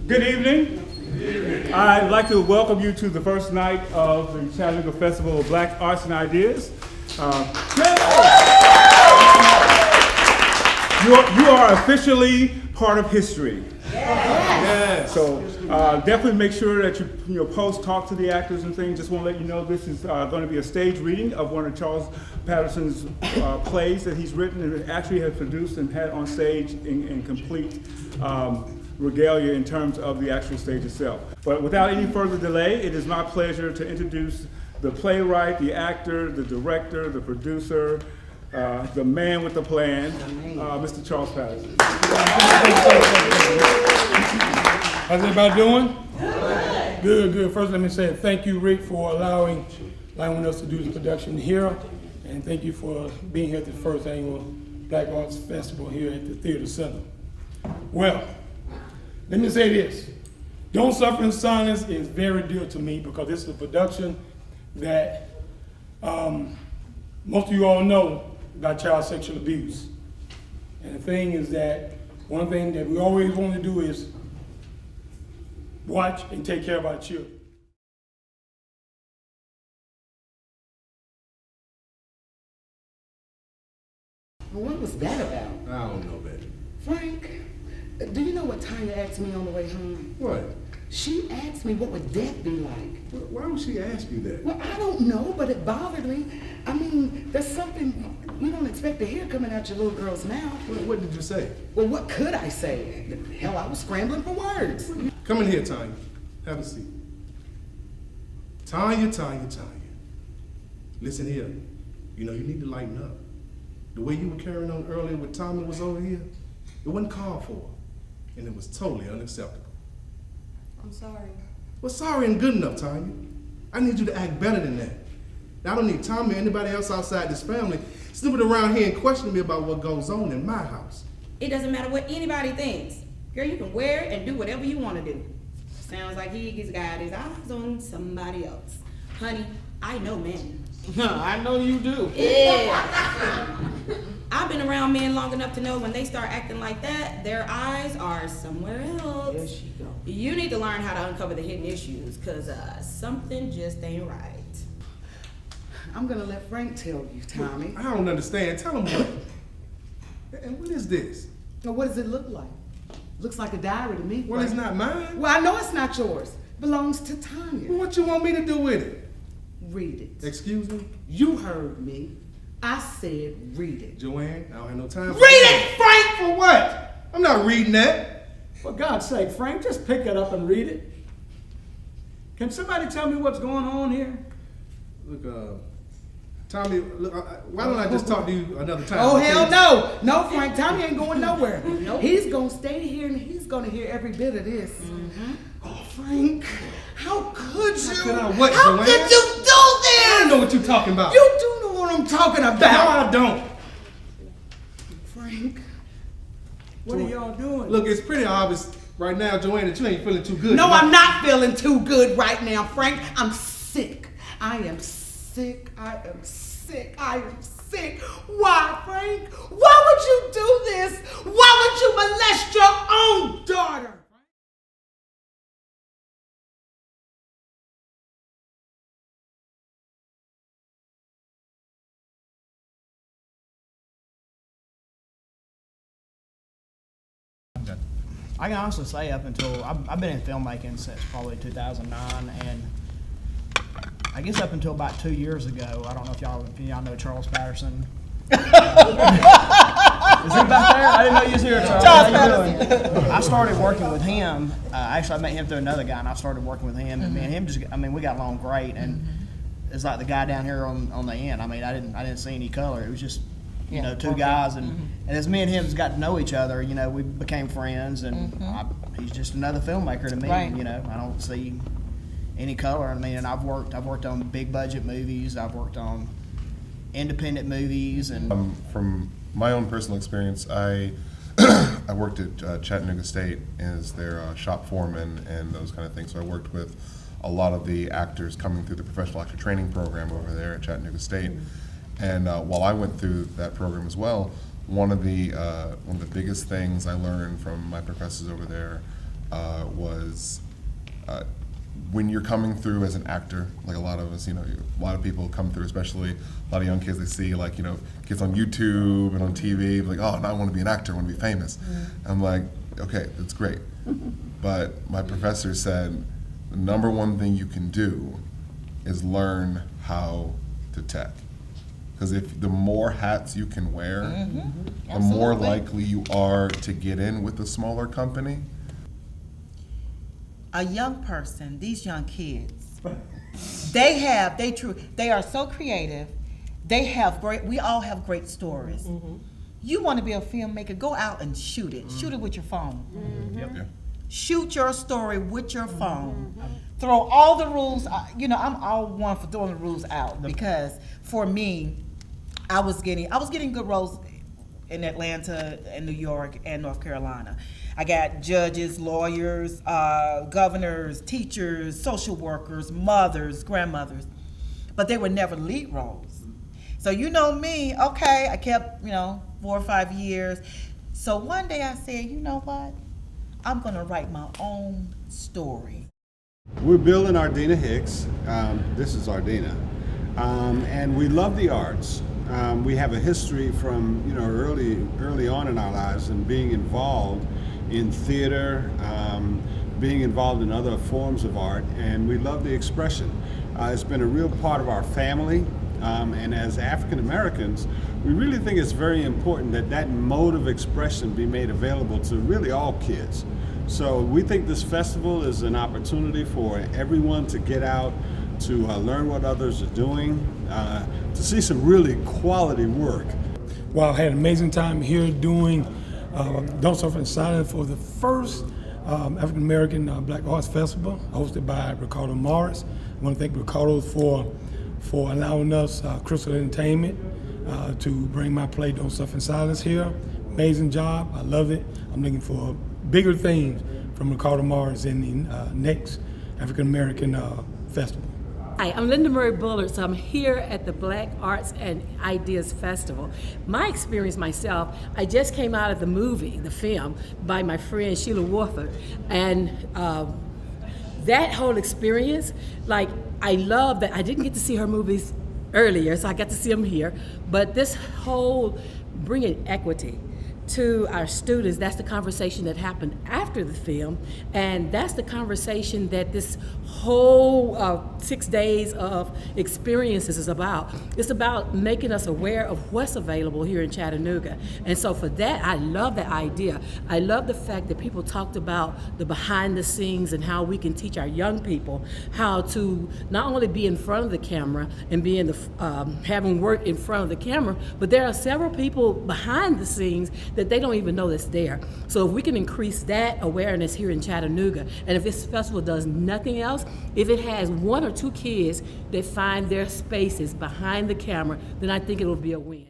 Good evening. I'd like to welcome you to the first night of the Chattanooga Festival of Black Arts and Ideas. You are officially part of history. Yeah. So definitely make sure that you post, talk to the actors and things. Just want to let you know this is going to be a stage reading of one of Charles Patterson's plays that he's written and actually has produced and had on stage in complete regalia in terms of the actual stage itself. But without any further delay, it is my pleasure to introduce the playwright, the actor, the director, the producer, the man with the plan, Mr. Charles Patterson. How's everybody doing? Good, good. First, let me say thank you, Rick, for allowing us to do this production here, and thank you for being here at the first annual Black Arts Festival here at the Theater Center. Well, let me say this. Don't Suffer in Silence is very dear to me because it's a production that most of you all know about child sexual abuse. And the thing is that one thing that we always want to do is watch and take care of our children. What was that about? I don't know, baby. Frank, do you know what Tanya asked me on the way home? What? She asked me what would death be like. Why would she ask you that? Well, I don't know, but it bothered me. I mean, there's something you don't expect to hear coming out your little girl's mouth. What did you say? Well, what could I say? Hell, I was scrambling for words. Come in here, Tanya. Have a seat. Tanya. Listen here. You know, you need to lighten up. The way you were carrying on earlier with Tommy was over here, it wasn't called for. And it was totally unacceptable. I'm sorry. Well, sorry ain't good enough, Tanya. I need you to act better than that. Now, I don't need Tommy or anybody else outside this family snooping around here and questioning me about what goes on in my house. It doesn't matter what anybody thinks. Girl, you can wear it and do whatever you want to do. Sounds like he's got his eyes on somebody else. Honey, I know men. I know you do. Yeah. I've been around men long enough to know when they start acting like that, their eyes are somewhere else. There she go. You need to learn how to uncover the hidden issues, because something just ain't right. I'm gonna let Frank tell you, Tommy. I don't understand. Tell him what. And what is this? Now, what does it look like? Looks like a diary to me. Well, Frank. it's not mine. Well, I know it's not yours. Belongs to Tanya. Well, what you want me to do with it? Read it. Excuse me? You heard me. I said read it. Joanne, I don't have no time for Read it, Frank! For what? I'm not reading that. For God's sake, Frank, just pick it up and read it. Can somebody tell me what's going on here? Look, Tommy, look, why don't I just talk to you another time? Oh, okay? hell no. No, Frank, Tommy ain't going nowhere. Nope. He's going to stay here and he's going to hear every bit of this. Mm-hmm. Oh, Frank, how could you? could I what, How Joanne? could you do this? I don't know what you're talking about. You do know what I'm talking about. No, I don't. Frank. What are y'all doing? Look, it's pretty obvious right now, Joanne, that you ain't feeling too good. No, I'm not feeling too good right now, Frank. I'm sick. I am sick. I am sick. I am sick. Why, Frank? Why would you do this? Why would you molest your own daughter? I can honestly say up until, I've been in filmmaking since probably 2009, and I guess up until about 2 years ago, I don't know if y'all know Charles Patterson. Is he back there? I didn't know you was here, Charles. How you doing? I started working with him. Actually, I met him through another guy, and I started working with him. And me and him we got along great. And it's like the guy down here on the end. I mean, I didn't see any color. It was just, you know, two guys. And as me and him got to know each other, you know, we became friends. And he's just another filmmaker to me. Right. You know, I don't see any color. I mean, and I've worked on big budget movies. I've worked on independent movies. And from my own personal experience, I I worked at Chattanooga State as their shop foreman and those kind of things. So I worked with a lot of the actors coming through the professional actor training program over there at Chattanooga State. And while I went through that program as well, one of the biggest things I learned from my professors over there was when you're coming through as an actor, like a lot of us, a lot of people come through, especially a lot of young kids, they see kids on YouTube and on TV, like, oh, now I want to be an actor, I want to be famous. I'm like, okay, that's great. But my professor said, the number one thing you can do is learn how to tech. Because the more hats you can wear, the more likely you are to get in with a smaller company. A young person, these young kids, they are so creative. We all have great stories. You want to be a filmmaker, go out and shoot it. Shoot it with your phone. Yeah. Shoot your story with your phone. Throw all the rules, I'm all one for throwing the rules out, because for me, I was getting good roles in Atlanta and New York and North Carolina. I got judges, lawyers, governors, teachers, social workers, mothers, grandmothers, but they were never lead roles. So you know me, okay, I kept, 4 or 5 years. So one day I said, you know what? I'm gonna write my own story. We're Bill and Ardina Hicks. This is Ardina. And we love the arts. We have a history from early on in our lives and being involved in theater, being involved in other forms of art, and we love the expression. It's been a real part of our family, and as African Americans, we really think it's very important that mode of expression be made available to really all kids. So we think this festival is an opportunity for everyone to get out, to learn what others are doing, to see some really quality work. Well, I had an amazing time here doing Don't Suffer in Silence for the first African American Black Arts Festival, hosted by Ricardo Morris. I want to thank Ricardo for allowing us, Crystal Entertainment, to bring my play Don't Suffer in Silence here. Amazing job, I love it. I'm looking for bigger things from Ricardo Morris in the next African American festival. Hi, I'm Linda Murray Bullard, so I'm here at the Black Arts and Ideas Festival. My experience myself, I just came out of the film, by my friend Sheila Warford, and that whole experience, I love that I didn't get to see her movies earlier, so I got to see them here, but this whole bringing equity to our students, that's the conversation that happened after the film, and that's the conversation that this whole 6 days of experiences is about. It's about making us aware of what's available here in Chattanooga. And so for that, I love that idea. I love the fact that people talked about the behind the scenes and how we can teach our young people how to not only be in front of the camera and be in the having work in front of the camera, but there are several people behind the scenes that they don't even know that's there. So if we can increase that awareness here in Chattanooga, and if this festival does nothing else, if it has 1 or 2 kids that find their spaces behind the camera, then I think it will be a win.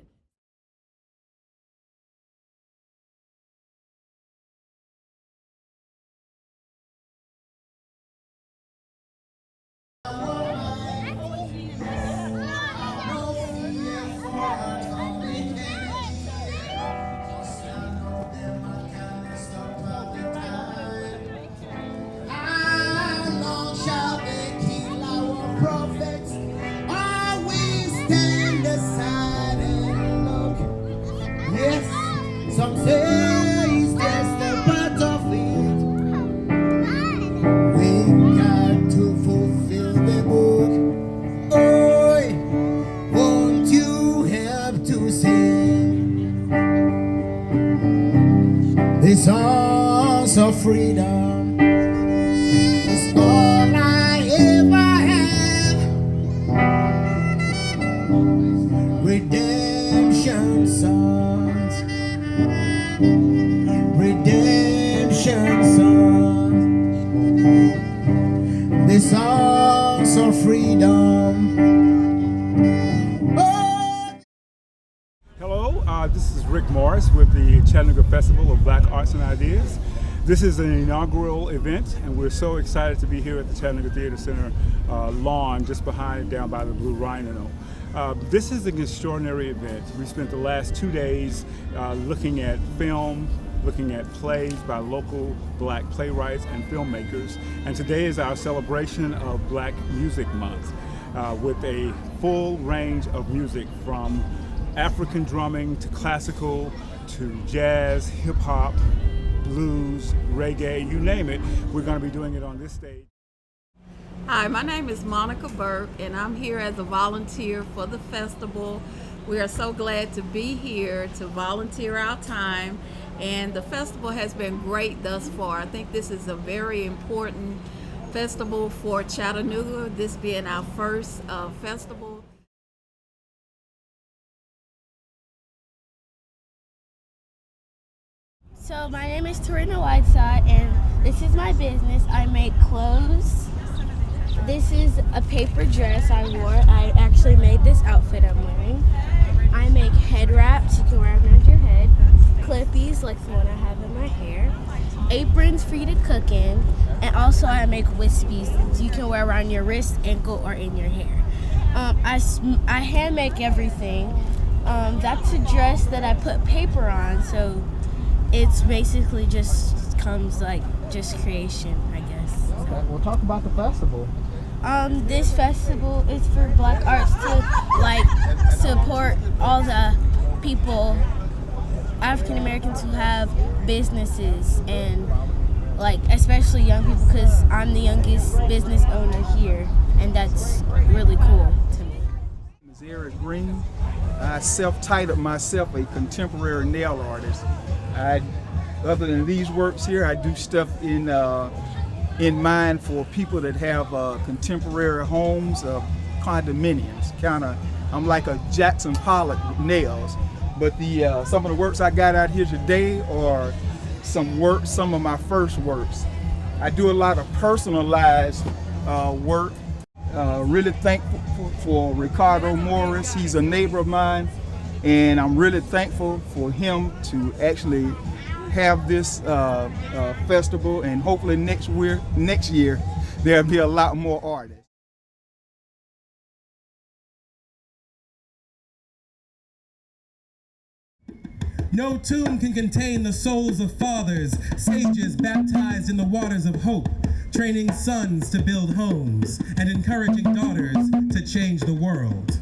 Some say it's just a part of it. We got to fulfill the book. Oh, won't you help to sing the songs of freedom? It's all I ever have. Redemption songs. Redemption songs, the songs of freedom. Oh. Hello, this is Rick Morris with the Chattanooga Festival of Black Arts and Ideas. This is an inaugural event, and we're so excited to be here at the Chattanooga Theater Center lawn, just behind, down by the Blue Rhino. This is an extraordinary event. We spent the last 2 days looking at film, looking at plays by local Black playwrights and filmmakers. And today is our celebration of Black Music Month with a full range of music from African drumming to classical to jazz, hip hop, blues, reggae, you name it. We're going to be doing it on this stage. Hi, my name is Monica Burke, and I'm here as a volunteer for the festival. We are so glad to be here to volunteer our time, and the festival has been great thus far. I think this is a very important festival for Chattanooga, this being our first festival. So my name is Tarina Whiteside, and this is my business. I make clothes. This is a paper dress I wore. I actually made this outfit I'm wearing. I make head wraps you can wear around your head, clippies like the one I have in my hair, aprons for you to cook in, and also I make wispies you can wear around your wrist, ankle, or in your hair. I hand make everything. That's a dress that I put paper on, so it's basically just comes like just creation, I guess. Okay, we'll talk about the festival. This festival is for Black arts to like support all the people, African Americans who have businesses, and like especially young people, because I'm the youngest business owner here, and that's really cool to me. My name is Eric Green. I self-titled myself a contemporary nail artist. Other than these works here, I do stuff in mind for people that have contemporary homes, condominiums. I'm like a Jackson Pollock with nails. But some of the works I got out here today are some of my first works. I do a lot of personalized work. Really thankful for Ricardo Morris. He's a neighbor of mine, and I'm really thankful for him to actually have this festival, and hopefully next year there'll be a lot more artists. No tomb can contain the souls of fathers, sages baptized in the waters of hope, training sons to build homes and encouraging daughters to change the world.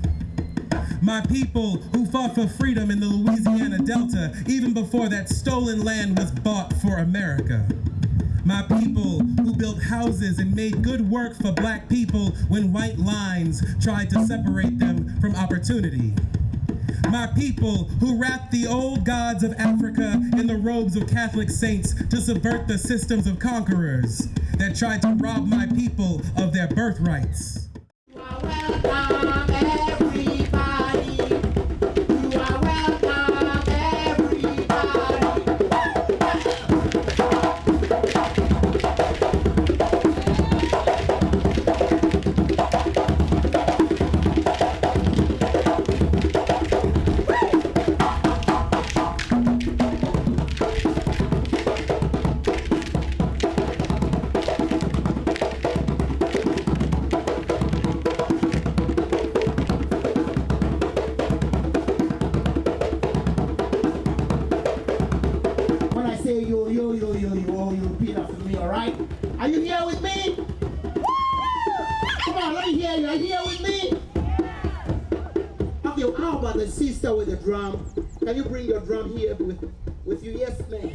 My people who fought for freedom in the Louisiana Delta even before that stolen land was bought for America. My people who built houses and made good work for Black people when white lines tried to separate them from opportunity. My people who wrapped the old gods of Africa in the robes of Catholic saints to subvert the systems of conquerors that tried to rob my people of their birthrights. You repeat after me, all right? Are you here with me? Come on, let me hear you. Are you here with me? Okay, how about the sister with the drum? Can you bring your drum here with you? Yes, ma'am.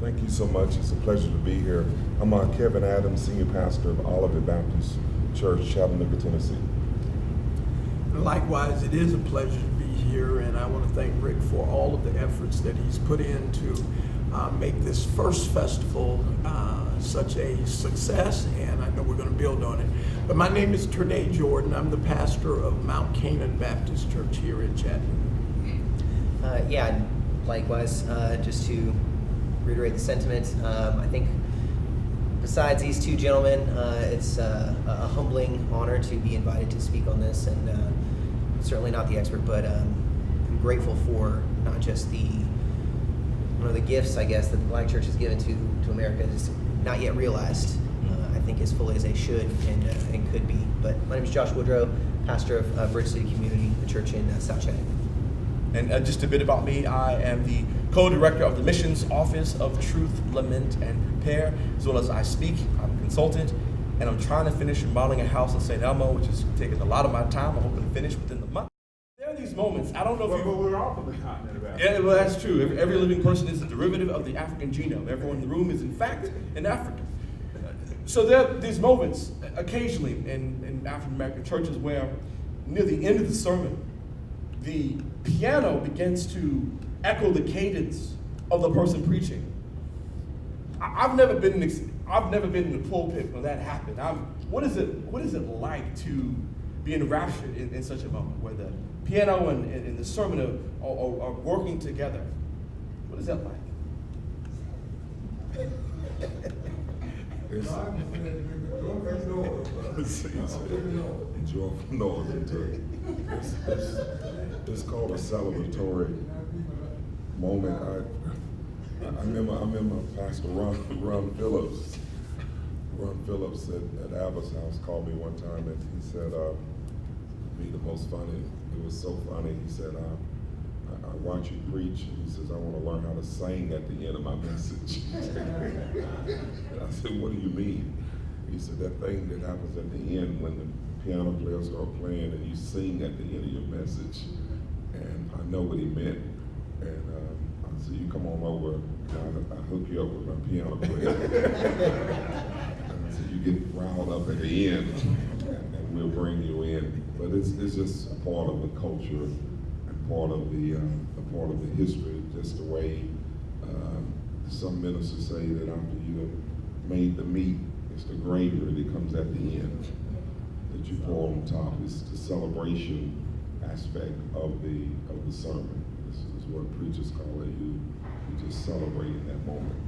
Thank you so much. It's a pleasure to be here. I'm Kevin Adams, Senior Pastor of Olivet Baptist Church, Chattanooga, Tennessee. Likewise, it is a pleasure to be here, and I want to thank Rick for all of the efforts that he's put in to make this first festival such a success, and I know we're going to build on it. But my name is Ternay Jordan. I'm the pastor of Mount Canaan Baptist Church here in Chattanooga. Yeah, likewise, just to reiterate the sentiment, I think besides these two gentlemen, it's a humbling honor to be invited to speak on this, and certainly not the expert, but I'm grateful for not just one of the gifts, I guess, that the Black Church has given to America is not yet realized, I think, as fully as they should and could be. But my name is Josh Woodrow, pastor of Bridge City Community, the church in South Chattanooga. And just a bit about me, I am the co-director of the Missions Office of Truth, Lament, and Prepare, as well as I speak. I'm a consultant, and I'm trying to finish remodeling a house in St. Elmo, which is taking a lot of my time. I'm hoping to finish within the month. There are these moments, I don't know if But we're all from the continent of Africa. Yeah, well, that's true. Every living person is a derivative of the African genome. Everyone in the room is, in fact, an African. So there are these moments, occasionally, in African American churches where, near the end of the sermon, the piano begins to echo the cadence of the person preaching. I've never been in the pulpit when that happened. What is it like to be enraptured in such a moment where the piano and the sermon are working together? What is that like? Joyful noise. It's called a celebratory moment. I remember Pastor Ron Phillips. Ron Phillips at Abba's house called me one time, and he said, "Be the most funny." It was so funny. He said, "I watch you preach." And he says, "I want to learn how to sing at the end of my message." And I said, "What do you mean?" He said, "That thing that happens at the end when the piano players start playing and you sing at the end of your message." And I know what he meant. And I said, "You come on over, and I'll hook you up with my piano player." And I said, "You get riled up at the end, and we'll bring you in." But it's just a part of the culture and part of the history, just the way some ministers say that after you have made the meat, it's the gravy that comes at the end that you pour on top. It's the celebration aspect of the sermon. This is what preachers call it. You just celebrate in that moment.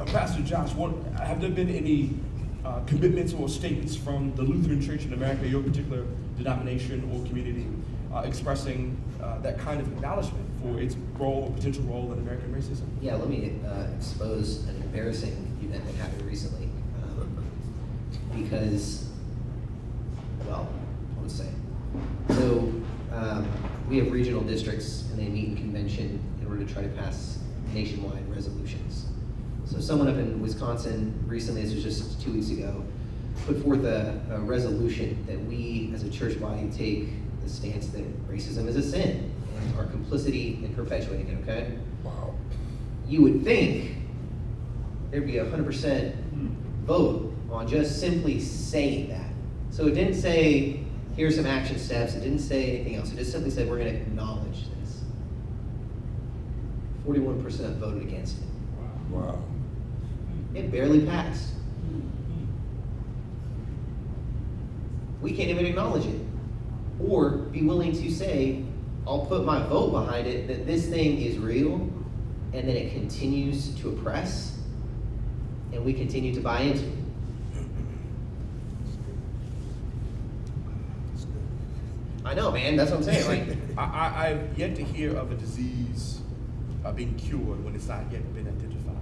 Pastor Josh, have there been any commitments or statements from the Lutheran Church in America, your particular denomination or community, expressing that kind of acknowledgement for its role or potential role in American racism? Yeah, let me expose an embarrassing event that happened recently. Because, well, I would say. So, we have regional districts, and they meet in convention in order to try to pass nationwide resolutions. So someone up in Wisconsin recently, this was just 2 weeks ago, put forth a resolution that we as a church body take the stance that racism is a sin and our complicity in perpetuating it, okay? Wow. You would think there'd be 100% vote on just simply saying that. So it didn't say, here's some action steps. It didn't say anything else. It just simply said, we're going to acknowledge this. 41% voted against it. Wow. It barely passed. We can't even acknowledge it. Or be willing to say, I'll put my vote behind it, that this thing is real, and then it continues to oppress, and we continue to buy into it. I know, man, that's what I'm saying. Like, I've yet to hear of a disease being cured when it's not yet been identified.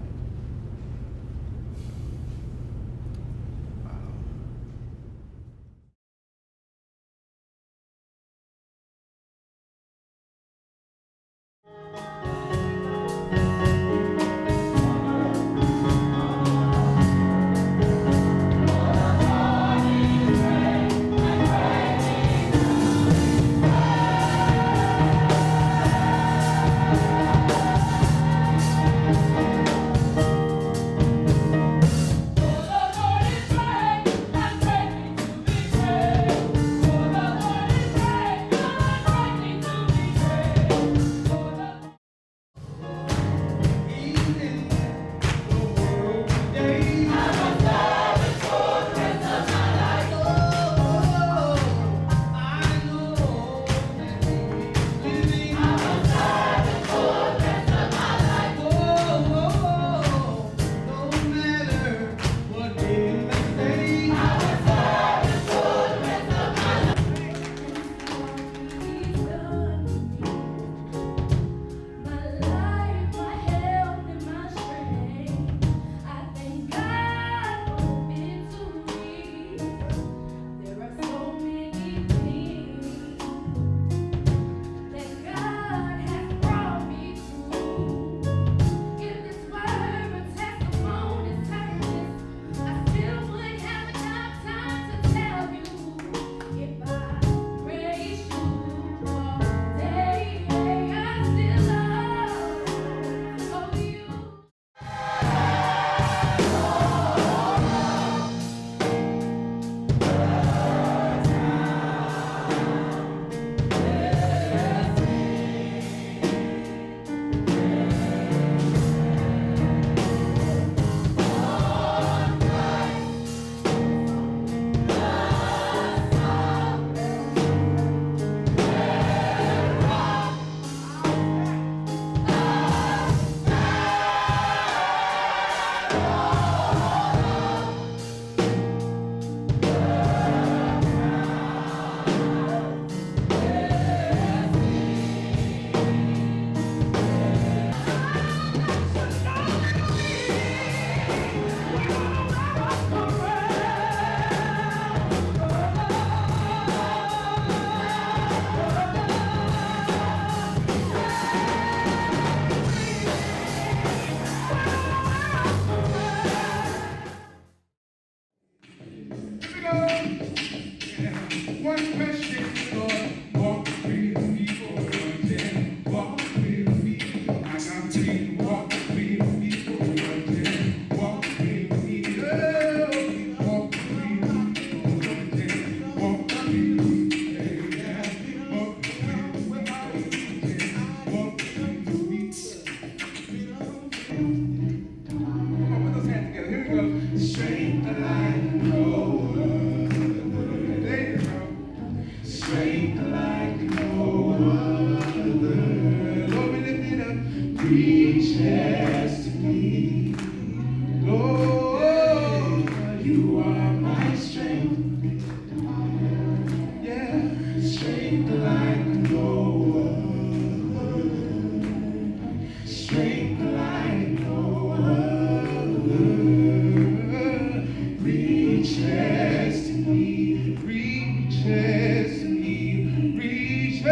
reaches to me, reaches to me, reaches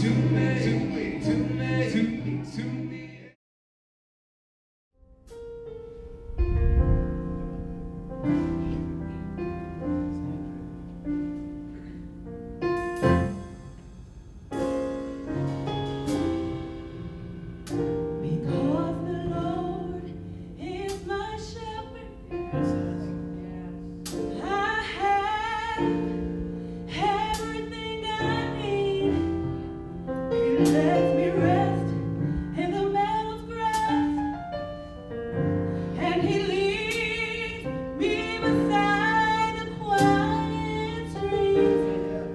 to me. Because the Lord is my shepherd, I have everything I need. He lets me rest in the meadow's grass, and He leads me beside the quiet streams.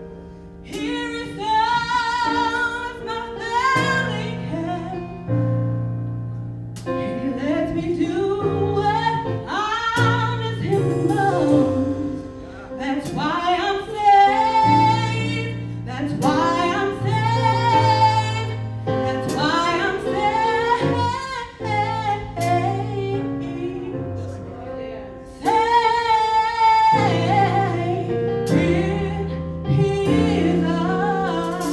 He restores my failing hand. He lets me do what honors Him most. That's why I'm saved. That's why I'm saved. That's why I'm saved. Saved in His arms.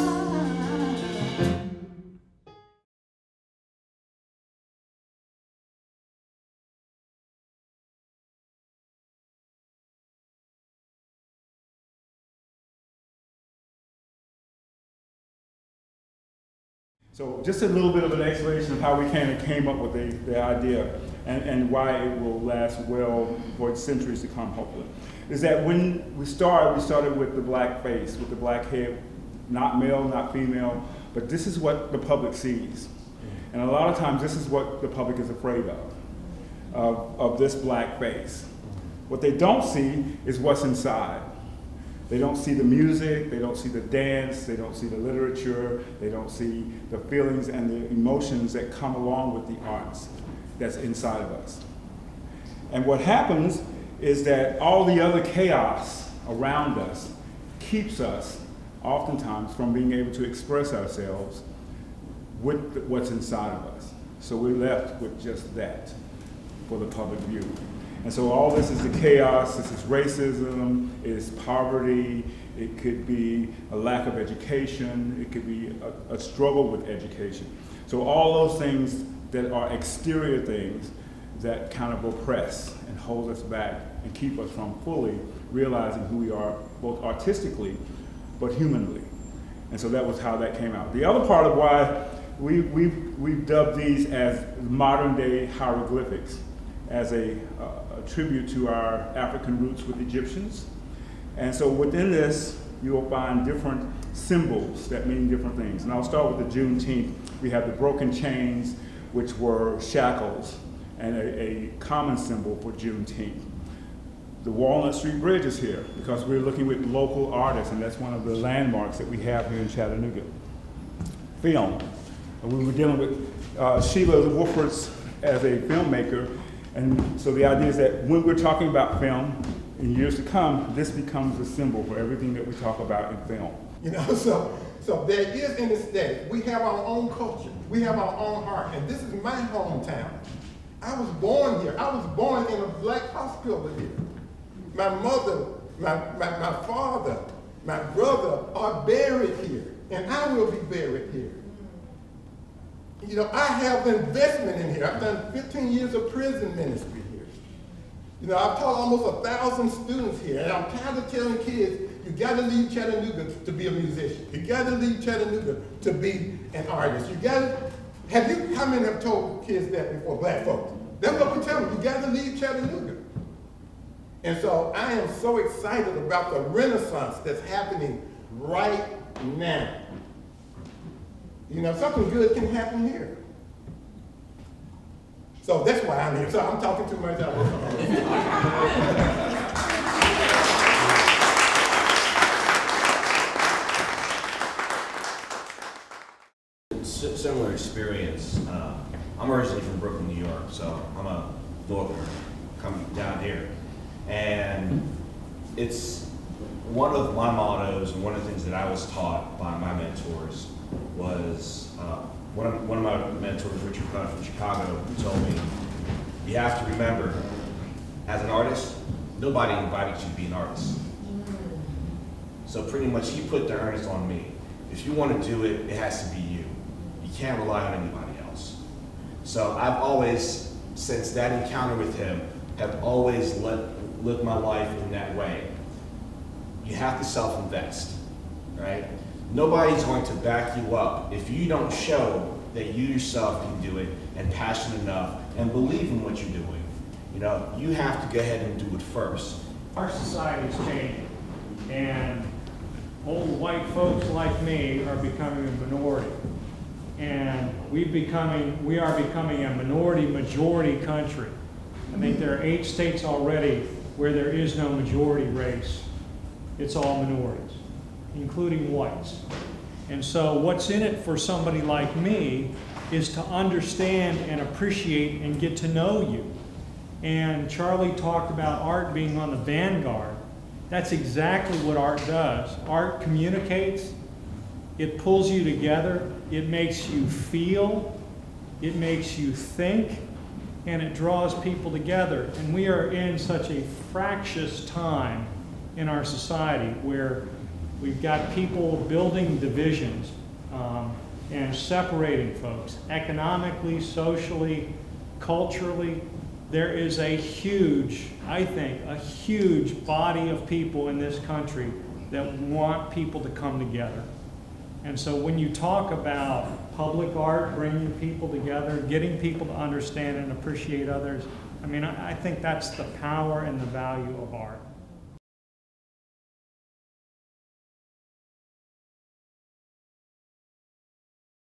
So just a little bit of an explanation of how we kind of came up with the idea and why it will last well for centuries to come, hopefully, is that when we started with the black face, with the black head, not male, not female, but this is what the public sees. And a lot of times this is what the public is afraid of this black face. What they don't see is what's inside. They don't see the music, they don't see the dance, they don't see the literature, they don't see the feelings and the emotions that come along with the arts that's inside of us. And what happens is that all the other chaos around us keeps us oftentimes from being able to express ourselves with what's inside of us. So we're left with just that for the public view. And so all this is the chaos, this is racism, it is poverty, it could be a lack of education, it could be a struggle with education. So all those things that are exterior things that kind of oppress and hold us back and keep us from fully realizing who we are, both artistically, but humanly. And so that was how that came out. The other part of why we've dubbed these as modern day hieroglyphics, as a tribute to our African roots with Egyptians. And so within this, you will find different symbols that mean different things. And I'll start with the Juneteenth. We have the broken chains, which were shackles, and a common symbol for Juneteenth. The Walnut Street Bridge is here because we're looking with local artists, and that's one of the landmarks that we have here in Chattanooga. Film. We were dealing with Sheila Wolferts as a filmmaker. And so the idea is that when we're talking about film, in years to come, this becomes a symbol for everything that we talk about in film. You know, so there is in the state, we have our own culture, we have our own art, and this is my hometown. I was born here. I was born in a black hospital here. My mother, my father, my brother are buried here, and I will be buried here. You know, I have investment in here. I've done 15 years of prison ministry here. You know, I've taught almost 1,000 students here, and I'm tired of telling kids, you gotta leave Chattanooga to be a musician. You gotta leave Chattanooga to be an artist. You gotta, how many have told kids that before, black folks? That's what we tell them, you gotta leave Chattanooga. And so I am so excited about the renaissance that's happening right now. You know, something good can happen here. So that's why I'm here. So I'm talking too much. Similar experience. I'm originally from Brooklyn, New York, so I'm a northerner coming down here. And it's one of my mottos and one of the things that I was taught by my mentors was one of my mentors, Ricardo from Chicago, told me, you have to remember, as an artist, nobody invited you to be an artist. So pretty much he put the earnest on me. If you want to do it, it has to be you. You can't rely on anybody else. So I've always, since that encounter with him, have always lived my life in that way. You have to self-invest, right? Nobody's going to back you up if you don't show that you yourself can do it and passionate enough and believe in what you're doing. You know, you have to go ahead and do it first. Our society is changing, and old white folks like me are becoming a minority. And we are becoming a minority-majority country. I think there are 8 states already where there is no majority race. It's all minorities, including whites. And so what's in it for somebody like me is to understand and appreciate and get to know you. And Charlie talked about art being on the vanguard. That's exactly what art does. Art communicates, it pulls you together, it makes you feel, it makes you think, and it draws people together. And we are in such a fractious time in our society where we've got people building divisions and separating folks economically, socially, culturally. There is a huge, I think, a huge body of people in this country that want people to come together. And so when you talk about public art, bringing people together, getting people to understand and appreciate others, I mean, I think that's the power and the value of art.